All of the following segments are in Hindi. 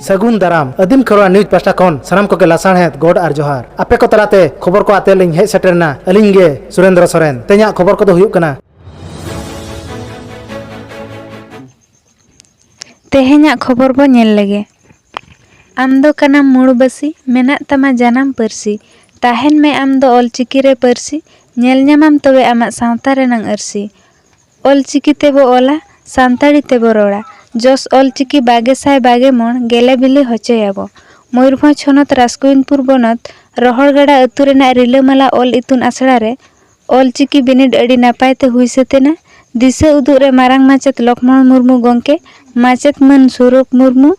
सगुन दाराम अदीम खबरा न्यूज पास्टा कौन सनाम को लासाण है गॉड और जोहार आपे को तलाते खबर को आते लिंग हे सेटरना अलिंगे सुरेंद्र सोरेन तेजा खबर को हुयुक कना तेहेኛ खबर बो नेल लगे आम दो कनाम मुड़बसी मेना तमा जानम परसी ताहेन में आम दो ऑलचिकी रे परसी नेल ᱧᱟᱢᱟᱢ तबे आमा सावता रेनांग अरसी ऑलचिकी तेबो ओला सान्ताड़ी तेबो रोड़ा जस ऑलचिकी बागेसाय बागे मन गेले बिले होचेयाबो मयूरभंज छनत रासगोविंदपुर बनत रहोड़गड़ा अतु रेना रिलामाला ऑल इतुन आसड़ा रे ऑलचिकी बिनिड अड़ी नापाय ते हुई सतेना दिशा उदुग रे मारांग माचेत लक्ष्मण मुर्मू गंके माचेत मन स्वरूप मुर्मू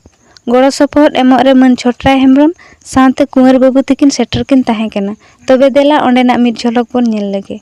गड़ो सपोहद एमोग रे मन छोटराय हेम्ब्रम साथे कुंवर बाबू तकिन सेटर किन ताहें केना तबे देला ओंडेना मिद झलक बोन नेल लगे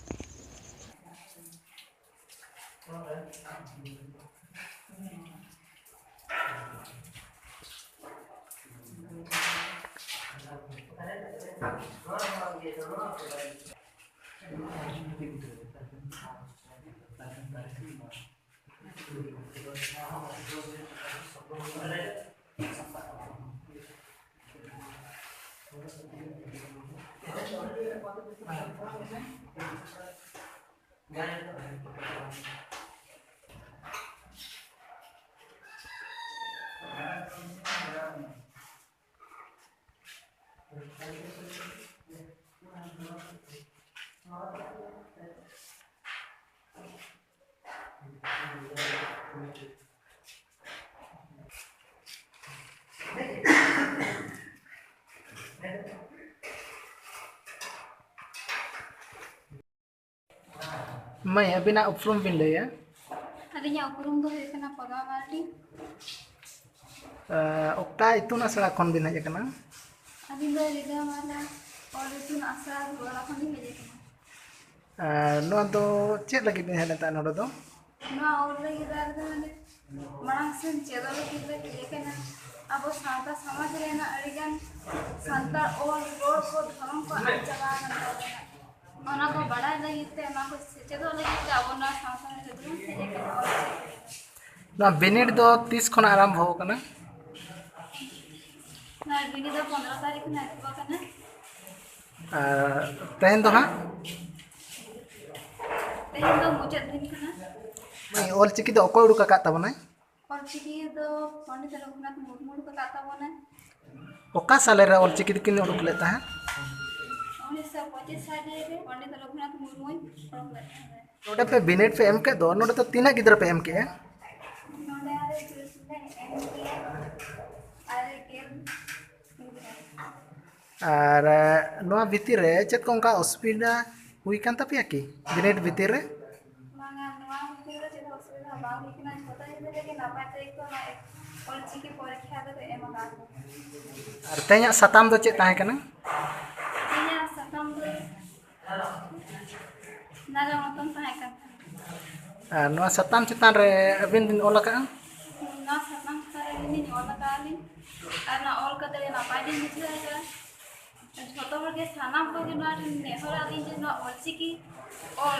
मैं अबिना उपरुम बिन लैया अलिया उपरुम दो है कना पगावाली ओक्ता इतुन आसड़ा खन बिन हेज कना अभी दो लिगा वाला और इतुन आसरा गोला खन हेज कना नो दो चेक लगी बिन हेना ता नोडो दो नो और लगी दार दो माने मांग से चेदो लगी ये कना अब साता समाज रेना अड़िगन संता और रोड को धर्म को चला गना ओना को बड़ा लगी ते ओना को चेदो लगी ते अब ना साता रे दुन हेज कना ना बिनिड दो 30 खन आरंभ हो कना ना बिनी दो 15 तारीख ना को कना तेन दो हां तेन दो मुचाद दिन कना मैं ऑल चिकी दो अकोय उडुका का तबनाय और चिकी दो पंडित रघुनाथ मुर्मू को काता बने ओका साले रे ऑल चिकी किन उडुक लेता है 1925 साल रे पंडित रघुनाथ मुर्मू उडुक लेता है नोडे पे बिनेट पे एम के दो नोडे तो तीना गिदरा पे एम के है नोडे आरे कृष्ण एम के आरे के और नोआ भीतर रे चेत को उनका असुविधा हुई कान तपिया की बिनेट भीतर रे मांगा नोआ भीतर रे चेत असुविधा बा लेकिन पता है लेकिन नापा तारीख को और चिकी परीक्षा दो एम का और तेया सताम दो चेत ताहे कना तेया सताम दो नागा मतन ताहे का नोआ सताम चितान रे अबिन दिन ओला का ना सताम सारे दिन ओला काली और ना ऑल का दे ना पाई दिन बुझाएगा छोटो के सानाम को ना नेहरा दिन जे ना ऑलचिकी और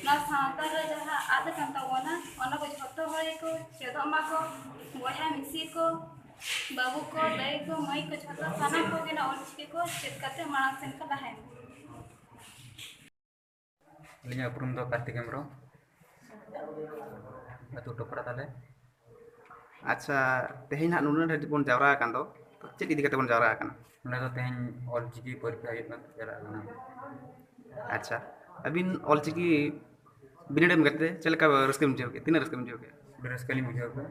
ना साता रे जहां आते कंता वना ओना को छोटो होए को चेदो मा को बया मिसी को बाबू को लय को मई को छोटो सानाम को के ना ऑलचिकी को चेत करते मानस सेन का लहाय लिया उपरुम दो कार्तिक हेम्ब्रम अतु टोपरा ताले अच्छा तेहेन हां नुन रे बन जावरा कान दो चेक इदी कते बन जावरा कान उन्हें तो तेहन ऑल चिकी परीक्षा ये ना चला गना अच्छा अबिन ऑल चिकी बिनेडम करते चलका रस्के मुझे के तीन रस्के मुझे के रसकली मुझे पे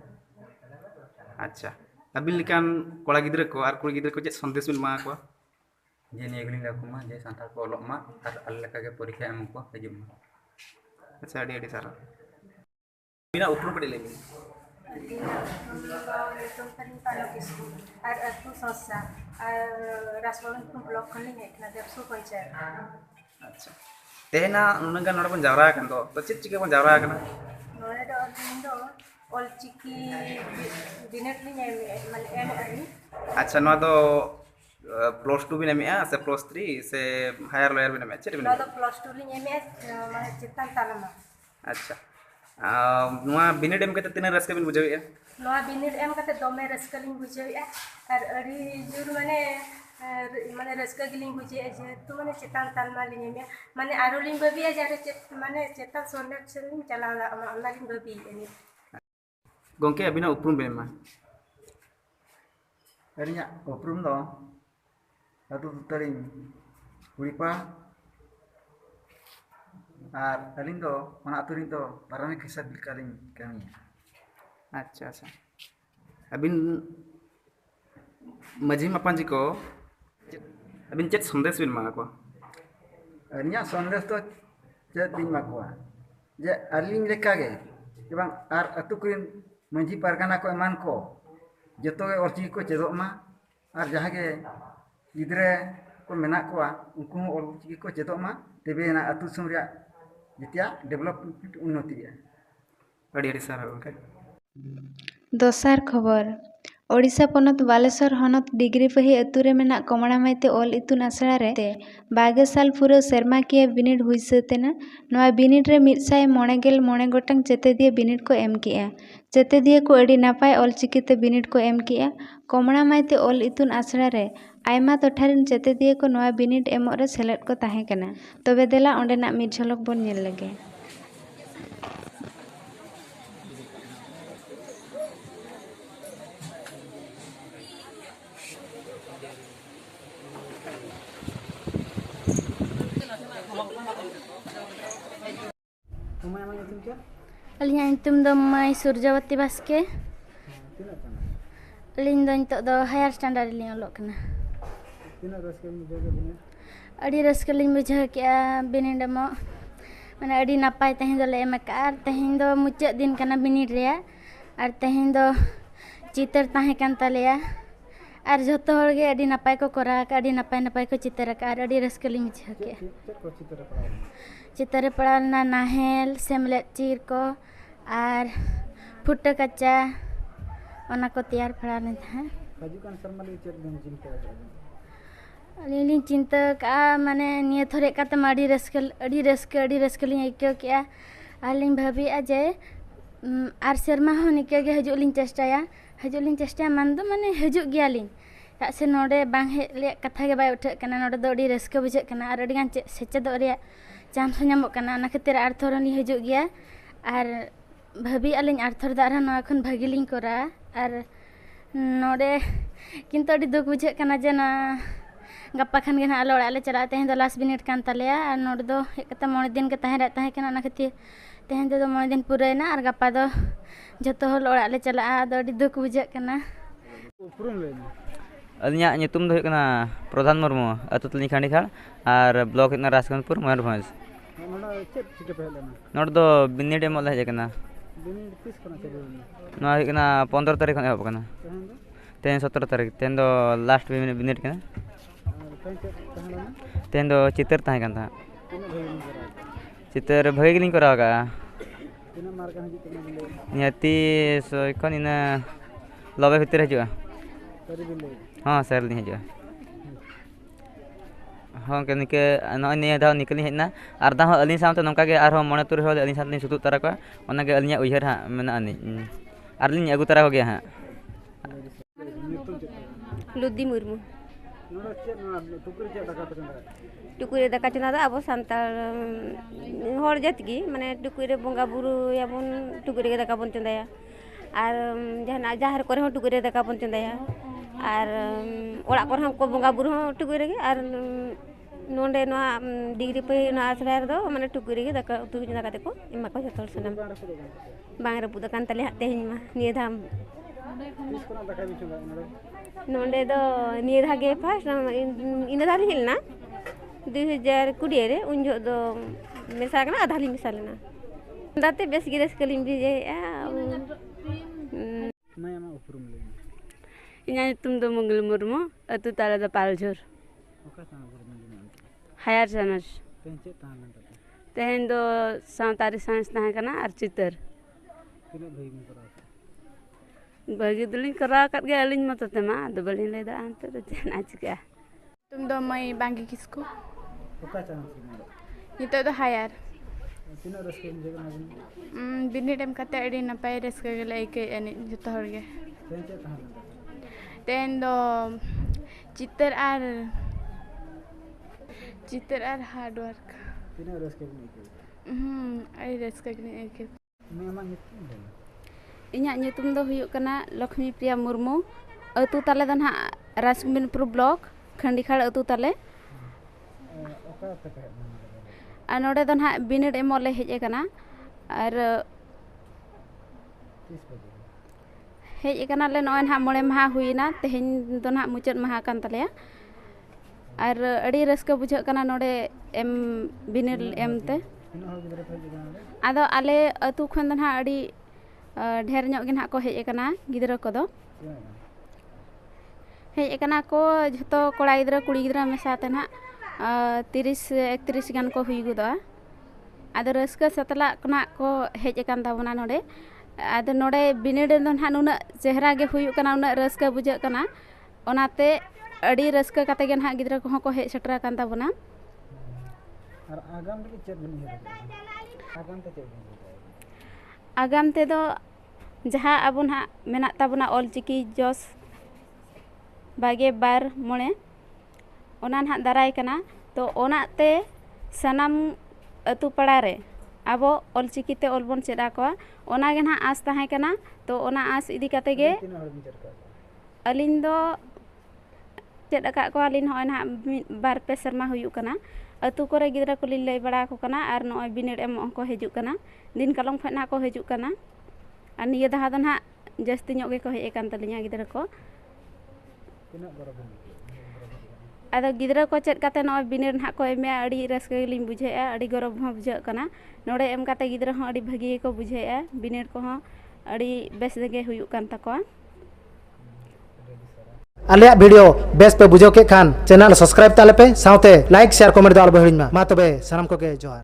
अच्छा अबिन लिकान कोड़ा गिद्रे को आर कुड़ी गिद्रे को जे संदेश मिल मा को जे नेगलिंग लाकुमा जे संताल को ऑलोक मा आर अल्लेका के परीक्षा एम को हजुम अच्छा अडी सारा बिना उपरुम पड़े लेंगे अच्छा तेहेना नुनगा नोडे बन जावरा कान दो तो चेक चिके बन जावरा काना नोडे दो दिन दो ᱚᱞᱪᱤᱠᱤ ᱵᱤᱱᱤᱰ ᱞᱤᱧ ᱮᱢᱮᱜᱼᱟ ᱞᱤᱧ अच्छा नवा दो +2 बिन एमएआ से +3 से हायर लॉयर बिन एमएआ चेट बिन ᱱᱚᱣᱟ ᱫᱚ +2 ᱞᱤᱧ ᱮᱢᱮᱜᱼᱟ ᱢᱟᱱᱮ ᱪᱮᱛᱟᱱ ᱛᱟᱞᱢᱟ अच्छा नवा बिनिड एम कते तीन रस्के बिन बुझावेआ ᱱᱚᱣᱟ ᱵᱤᱱᱤᱰ ᱮᱢ ᱠᱟᱛᱮ ᱫᱚᱢᱮ ᱨᱟᱹᱥᱠᱟᱹ ᱞᱤᱧ ᱵᱩᱡᱷᱟᱹᱣᱮᱜᱼᱟ ᱟᱨ ᱟᱹᱰᱤ ᱡᱳᱨ ᱢᱟᱱᱮ ᱨᱟᱹᱥᱠᱟᱹ ᱜᱮᱞᱤᱧ ᱵᱩᱡᱷᱟᱹᱣᱮᱜᱼᱟ ᱡᱮᱦᱮᱛᱩ ᱢᱟᱱᱮ ᱪᱮᱛᱟᱱ ᱛᱟᱞᱢᱟ ᱞᱤᱧ ᱮᱢᱮᱜᱼᱟ ᱢᱟᱱᱮ ᱟᱨᱚ ᱞᱤᱧ ᱵᱷᱟᱹᱵᱤᱭᱟ ᱡᱟᱦᱟᱸ ᱢᱟᱱे ᱪᱮᱛᱟᱱ ᱥᱚᱨᱱᱮᱴ ᱥᱮᱫ ᱞᱤᱧ ᱪᱟᱞᱟᱣ ᱫᱟᱲᱮᱭᱟᱜᱼᱟ ᱚᱱᱟ ᱞᱤᱧ ᱵᱷᱟᱹᱵᱤᱭᱮᱜᱼᱟ ᱱᱤᱛ गोंके अबिना उपरुम बिन मा Arinya oprum do atu tutaring kuripa ar aling do mana aturing do parame kisah bilkaling kami अच्छा अच्छा अबिन मजी मापान जी को अबिन चेत संदेश बिन मा को arinya sondes do chet ding makwa je aling lekage bang ar atu kuin manji pargana ko eman ko joto ge orchi ko chedok ma ar jaha ge gidre ko menak ko unku orchi ko chedok ma tebe na atu sum ria jitia development unnoti ya अड़ी अड़ी सारा गोंके ᱫᱚᱥᱟᱨ ᱠᱷᱚᱵᱚᱨ ओडिशा पनत बालेश्वर हनत डिग्रीपही अतु रे मेना कमड़ा माइते ऑल इतुन आसड़ा रे 22 साल पूरा सेरमाकिया बिनिड हुई सतेना नवा बिनिड रे 189 गोटांग चेतेदिया बिनिड को एम किया चेतेदिया को अड़ी नापाय ऑलचिकीते बिनिड को एम किया कमड़ा माइते ऑल इतुन आसड़ा रे आयमा टोठारिन चेतेदिया को नवा बिनिड एमोग रे सेलेद को ताहे कना तबे देला ओंडेना मिद झलक बोन नेल लगे Alinya nyutum do Mai Surjawati Baske. Alin do nitok do higher standard linya olok kana. Adi raska liñ bujhaw ke'a binid emo mane adi napay tehin do le em ak'a ar tehin do muchak din kana binid reya ar tehin do चितर ताहे कान तलेया और जतो हर गे अडी नापाय को करा का अडी नापाय को चितर का और अडी रस्क लिñ बुझा के चितर पड़ाल ना नाहेल सेमलेट चीर को और फुट्टा कच्चा ओना को तैयार पड़ा नहीं था हजुकान शर्मा ले चेक दिन चिंता लिñ चिंता का माने निये थोरे का त अडी रस्क लिñ आइक्यो के आ लिñ भाभी अजे आर शर्मा हो निके गे हजु लिñ चेष्टाया मान दो माने हजु गया लिñ ता से नोडे बांग हे ले कथा गे बाय उठक कना नोडे दो अडी रस्क बुझे कना आर अडी गान सेचे दो रे चांस ᱧᱟᱢᱚᱜ कना ना खातिर आर थोर नि हजु गया आर भाभी अलिñ आर थोर दारा नवा खन भागी लिñ करा आर नोडे किंतु अडी दुख बुझे कना जे ना गप्पा खान गे ना आलो ओड़ा ले चला तेहें दो लास्ट मिनट कान तलेया आर नोडे दो हे कता 9 दिन के ताहे कना ना खातिर तेहें दो 9 दिन पुरैना आर गप्पा दो जतो हल ओड़ा ले चला आदो अडी दुख बुझे कना अलिया nyutum do kana प्रधान मुर्मू अतु तलिñ खांडीखाड़ और ब्लॉक इतना राजगंजपुर मयूरभंज नोट दो बिनिड एमोग ले हेज कना नोआ हुई कना 15 तारीख खन एहब कना तेन 17 तारीख तेन दो लास्ट बिनिड कना तेन दो चितर ताहे कन था चितर भगे गिलिñ कराव का नियति सोयखन इना लबे भितर हजुआ हाँ सर लिñ हजुआ हाँ के निके नय निया दाव निकलिñ हेजना आर दाव अलिñ सामते नोंका गे आर मणे तुर हो अलिñ साथ लिñ सुतुग तारा को ओना गे अलिña उयहर हा मेना अनि आर लिñ अगु तारा को गे हा लुदी मुर्मू टुकुरे दाका चंदा दा अब सांताल हर जात गी माने टुकुरे बंगा बुरु याबन टुकुरे दाका बन चंदाया और जहां जहार करे हो टुकुरे दाका बन चंदाया और ओड़ा कर हम को बंगा बुरु हो टुकुरे गे और नोंडे नो डिग्री पे नो आसरा दो माने टुकुरे गे दाका उतु चंदा काते को इमा को जतल सनम बांग रे पुदा कान तले तेहिं मा निये धाम नोंडे दो निये धागे फर्स्ट इन दाल हिलना 2020 रे उन जो दो मेसा कना आधा लिं मिसा लेना दाते बेस गे रस कलिं बिजे मैं आमा उपरुम ले इना तुम दो मंगल मुर्मू अतु तारा द पालझोर ओका सान गुरु हायर सानस तेंचे तान तेहेन दो सावतारी साइंस ताहे कना आर चितर ᱵᱷᱟᱹᱜᱤ ᱫᱚᱞᱤᱧ ᱠᱚᱨᱟᱣ ᱟᱠᱟᱫ ᱜᱮᱭᱟ ᱟᱹᱞᱤᱧ ᱢᱚᱛᱚ ᱛᱮᱢᱟ ᱟᱫᱚ ᱵᱟᱹᱞᱤᱧ ᱞᱟᱹᱭ ᱫᱟᱲᱮᱭᱟᱜᱼᱟ ᱱᱤᱛᱚᱜ ᱫᱚ ᱪᱮᱫ ᱱᱟᱜ ᱪᱤᱠᱟᱹᱜᱼᱟ ᱧᱩᱛᱩᱢ ᱫᱚ ᱢᱟᱹᱭ ᱵᱟᱝᱜᱤ ᱠᱤᱥᱠᱩ ᱚᱠᱟ ᱪᱟᱱᱥ ᱱᱤᱛᱚᱜ ᱫᱚ ᱦᱟᱭᱟᱨ ᱛᱤᱱᱟᱹᱜ ᱨᱟᱹᱥᱠᱟᱹ ᱵᱩᱡᱷᱟᱹᱜ ᱠᱟᱱᱟ ᱵᱤᱱᱤᱰ ᱮᱢ ᱠᱟᱛᱮ ᱟᱹᱰᱤ ᱱᱟᱯᱟᱭ ᱨᱟᱹᱥᱠᱟᱹ ᱜᱮᱞᱮ ᱟᱹᱭᱠᱟᱹᱣᱮᱫᱼᱟ ᱡᱚᱛᱚ ᱦᱚᱲ ᱜᱮ ᱛᱮᱦᱮᱧ ᱪᱮᱫ ᱛᱟᱦᱮᱸ ᱞᱮᱱᱟ ᱛᱮᱦᱮᱧ ᱫᱚ ᱪᱤᱛᱟᱹᱨ ᱟᱨ ᱦᱟᱨᱰ ᱣᱟᱨᱠ ᱛᱤᱱᱟᱹᱜ ᱨᱟᱹᱥᱠᱟᱹ ᱵᱤᱱ ᱟᱹᱭᱠᱟᱹᱣ ᱟᱹᱰᱤ ᱨᱟᱹᱥᱠᱟᱹ ᱜᱮᱞᱤᱧ ᱟᱹᱭᱠᱟᱹᱣ ᱟᱢᱟᱜ ᱧᱩᱛᱩᱢ ᱞᱟᱹᱭ ᱢᱮ ᱤᱧᱟᱹᱜ ᱧᱩᱛᱩᱢ ᱫᱚ ᱦᱩᱭᱩᱜ ᱠᱟᱱᱟ ᱞᱚᱠᱷᱢᱤ ᱯᱨᱤᱭᱟ ᱢᱩᱨᱢᱩ ᱟᱹᱛᱩ ᱛᱟᱞᱮ ᱫᱚ ᱱᱟᱦᱟᱜ ᱨᱟᱥᱜᱳᱵᱤᱱᱫᱯᱩᱨ ᱵᱞᱚᱠ ᱠᱷᱟᱺᱰᱤᱠᱷᱟᱲ ᱟᱹᱛᱩ ᱛᱟᱞᱮ ᱚᱠᱟ ᱚᱠᱛᱮ ᱯᱮ ᱦᱮᱡ ᱞᱮᱱᱟ ᱟᱨ ᱱᱚᱰᱮ ᱫᱚ ᱱᱟᱦᱟᱜ ᱵᱤᱱᱤᱰ ᱮᱢᱚᱜ ᱞᱮ ᱦᱮᱡ ᱟᱠᱟᱱᱟ ᱟᱨ ᱛᱤᱥ ᱵᱟᱡᱮ ᱦᱮᱡ ᱟᱠᱟᱱᱟᱞᱮ ᱱᱚᱜᱼᱚᱭ ᱱᱟᱦᱟᱜ 5 ᱢᱟᱦᱟ ᱦᱩᱭᱮᱱᱟ ᱛᱮᱦᱮᱧ ᱫᱚ ᱱᱟᱦᱟᱜ ᱢᱩᱪᱟᱹᱫ ᱢᱟᱦᱟ ᱠᱟᱱ ᱛᱟᱞᱮᱭᱟ ᱟᱨ ᱟᱹᱰᱤ ᱨᱟᱹᱥᱠᱟᱹ ᱵᱩᱡᱷᱟᱹᱜ ᱠᱟᱱᱟ ᱱᱚᱰᱮ ᱵᱤᱱᱤᱰ ᱮᱢᱛᱮ ᱛᱤᱱᱟᱹᱜ ᱦᱚᱲ ᱜᱤᱫᱽᱨᱟᱹ ᱯᱮ ᱦᱮᱡ ᱟᱠᱟᱱᱟ ᱱᱚᱰᱮ ᱟᱫᱚ ᱟᱞᱮ ᱟᱹᱛᱩ ᱠᱷᱚᱱ ᱫᱚ ᱱᱟᱦᱟᱜ ᱟᱹᱰᱤ ᱰᱷᱮᱨ ᱧᱚᱜ ᱜᱮ ᱱᱟᱦᱟᱜ ᱠᱚ ᱦᱮᱡ ᱟᱠᱟᱱᱟ ᱜᱤᱫᱽᱨᱟᱹ ᱠᱚᱫᱚ ᱦᱮᱡ ᱟᱠᱟᱱᱟ ᱠᱚ ᱡᱷᱚᱛᱚ ᱠᱚᱲᱟ ᱜᱤᱫᱽᱨᱟᱹ ᱠᱩᱲᱤ ᱜᱤᱫᱽᱨᱟᱹ ᱢᱮᱥᱟ ᱛᱮ ᱱᱟᱦᱟᱜ 30-31 ᱜᱟᱱ ᱠᱚ ᱦᱩᱭ ᱜᱚᱫᱚᱜᱼᱟ ᱟᱫᱚ ᱨᱟᱹᱥᱠᱟᱹ ᱥᱟᱛᱞᱟᱜ ᱠᱷᱚᱱᱟᱜ ᱠᱚ ᱦᱮᱡ akan ᱛᱟᱵᱚᱱᱟ ᱱᱚᱰᱮ ᱟᱫᱚ ᱱᱚᱰᱮ ᱵᱤᱱᱤᱰ ᱫᱚ ᱱᱟᱦᱟᱜ ᱱᱩᱱᱟᱹᱜ ᱪᱮᱦᱨᱟ ᱜᱮ ᱦᱩᱭᱩᱜ ᱠᱟᱱᱟ ᱩᱱᱟᱹᱜ ᱨᱟᱹᱥᱠᱟᱹ ᱵᱩᱡᱷᱟᱹᱜ ᱠᱟᱱᱟ ᱚᱱᱟᱛᱮ ᱟᱹᱰᱤ ᱨᱟᱹᱥᱠᱟᱹ ᱠᱟᱛᱮ ᱜᱮ ᱱᱟᱦᱟᱜ ᱜᱤᱫᱽᱨᱟᱹ ᱠᱚᱦᱚᱸ ᱠᱚ ᱦᱮᱡ ᱥᱮᱴᱮᱨ ᱟᱠᱟᱱ ᱛᱟᱵᱚᱱᱟ ᱟᱨ ᱟᱜᱟᱢ ᱞᱟᱹᱜᱤᱫ ᱪᱮᱫ ᱵᱤᱱ ᱩᱭᱦᱟᱹᱨ ᱟᱠᱟᱫᱟ ᱟᱜᱟᱢ ᱛᱮ ᱪᱮᱫ ᱵᱤᱱ ᱩᱭᱦᱟᱹᱨ ᱟᱠᱟᱫᱟ ᱟᱜᱟᱢ ᱛᱮᱫᱚ ᱡᱟᱦᱟᱸ ᱟᱵᱚ ᱱᱟᱦᱟᱜ ᱢᱮᱱᱟᱜ ᱛᱟᱵᱚᱱᱟ ᱚᱞᱪᱤᱠᱤ ᱡᱚᱥ 22/5 ᱚᱱᱟ ᱱᱟᱦᱟᱜ ᱫᱟᱨᱟᱭ ᱠᱟᱱᱟ ᱛᱚ ᱚᱱᱟᱛᱮ ᱥᱟᱱᱟᱢ ᱟᱹᱛᱩ ᱯᱟᱲᱟ ᱨᱮ ᱟᱵᱚ ᱚᱞᱪᱤᱠᱤ ᱛᱮ ᱚᱞ ᱵᱚᱱ ᱪᱮᱫ ᱟᱠᱚᱣᱟ ᱚᱱᱟᱜᱮ ᱱᱟᱦᱟᱜ ᱟᱸᱥ ᱛᱟᱦᱮᱸ ᱠᱟᱱᱟ ᱛᱚ ᱚᱱᱟ ᱟᱸᱥ ᱤᱫᱤ ᱠᱟᱛᱮ ᱜᱮ ᱛᱤᱱᱟᱹᱜ ᱦᱚᱲ ᱵᱤᱱ ᱪᱮᱫ ᱟᱠᱟᱫ ᱠᱚᱣᱟ ᱟᱹᱞᱤᱧ ᱫᱚ ᱪᱮᱫ ᱟᱠᱟᱫ ᱠᱚᱣᱟᱞᱤᱧ ᱱᱚᱜᱼᱚᱭ ᱱᱟᱦᱟᱜ 2-3 ᱥᱮᱨᱢᱟ ᱦᱩᱭᱩᱜ ᱠᱟᱱᱟ ᱟᱹᱛᱩ ᱠᱚᱨᱮ ᱜᱤᱫᱽᱨᱟᱹ ᱠᱚᱞᱤᱧ ᱞᱟᱹᱭ ᱵᱟᱲᱟ ᱟᱠᱚ ᱠᱟᱱᱟ ᱟᱨ ᱱᱚᱜᱼᱚᱭ ᱵᱤᱱᱤᱰ ᱮᱢᱚᱜ ᱦᱚᱸᱠᱚ ᱦᱤᱡᱩᱜ ᱠᱟᱱᱟ ᱫᱤᱱ ᱠᱟᱞᱚᱢ ᱠᱷᱚᱱ ᱱᱟᱦᱟᱜ ᱠᱚ ᱦᱤᱡᱩᱜ ᱠᱟᱱᱟ ᱟᱨ ᱱᱤᱭᱟᱹ ᱫᱷᱟᱣ ᱫᱚ ᱱᱟᱦᱟᱜ ᱡᱟᱹᱥᱛᱤ ᱧᱚᱜ ᱜᱮᱠᱚ ᱦᱮᱡ ᱟᱠᱟᱱ ᱛᱟᱹᱞᱤᱧᱟ ᱜᱤᱫᱽᱨᱟᱹ ko ᱛᱤᱱᱟᱹᱜ ᱜᱚᱨᱚᱵ ᱵᱤᱱ ᱟᱫᱚ ᱜᱤᱫᱽᱨᱟᱹ ko ᱪᱮᱫ ᱠᱟᱛᱮ ᱱᱚᱜᱼᱚᱭ ᱵᱤᱱᱤᱰ ᱱᱟᱦᱟᱜ ᱠᱚ ᱮᱢᱮᱜᱼᱟ ᱟᱹᱰᱤ ᱨᱟᱹᱥᱠᱟᱹ ᱜᱮᱞᱤᱧ ᱵᱩᱡᱷᱟᱹᱣᱮᱜᱼᱟ ᱟᱹᱰᱤ ᱜᱚᱨᱚᱵ ᱦᱚᱸ ᱵᱩᱡᱷᱟᱹᱜ ᱠᱟᱱᱟ ᱱᱚᱰᱮ ᱮᱢ ᱠᱟᱛᱮ ᱜᱤᱫᱽᱨᱟᱹ ᱦᱚᱸ ᱟᱹᱰᱤ ᱵᱷᱟᱹᱜᱤ ᱜᱮᱠᱚ ᱵᱩᱡᱷᱟᱹᱣᱮᱜᱼᱟ ᱵᱤᱱᱤᱰ ᱠᱚᱦᱚᱸ ᱟᱹᱰᱤ ᱵᱮᱥ ᱜᱮ ᱦᱩᱭᱩᱜ ᱠᱟᱱ ᱛᱟᱠᱚᱣᱟ ᱟᱞᱮᱭᱟᱜ ᱵᱷᱤᱰᱤᱭᱳ ᱵᱮᱥ ᱯᱮ ᱵᱩᱡᱷᱟᱹᱣ ᱠᱮᱫ ᱠᱷᱟᱱ ᱪᱮᱱᱮᱞ ᱥᱟᱵᱥᱠᱨᱟइब ᱛᱟᱞᱮ ᱯᱮ ᱥᱟᱶᱛᱮ ᱞᱟइक শেয়ার ᱠᱚᱢᱮন্ট ᱫᱚ ᱟᱞᱚ ᱯᱮ ᱦᱤᱲᱤᱧ ᱢᱟ ᱛᱚᱵᱮ ᱥᱟᱱᱟᱢ ᱠᱚᱜᱮ ᱡᱚᱦᱟᱨ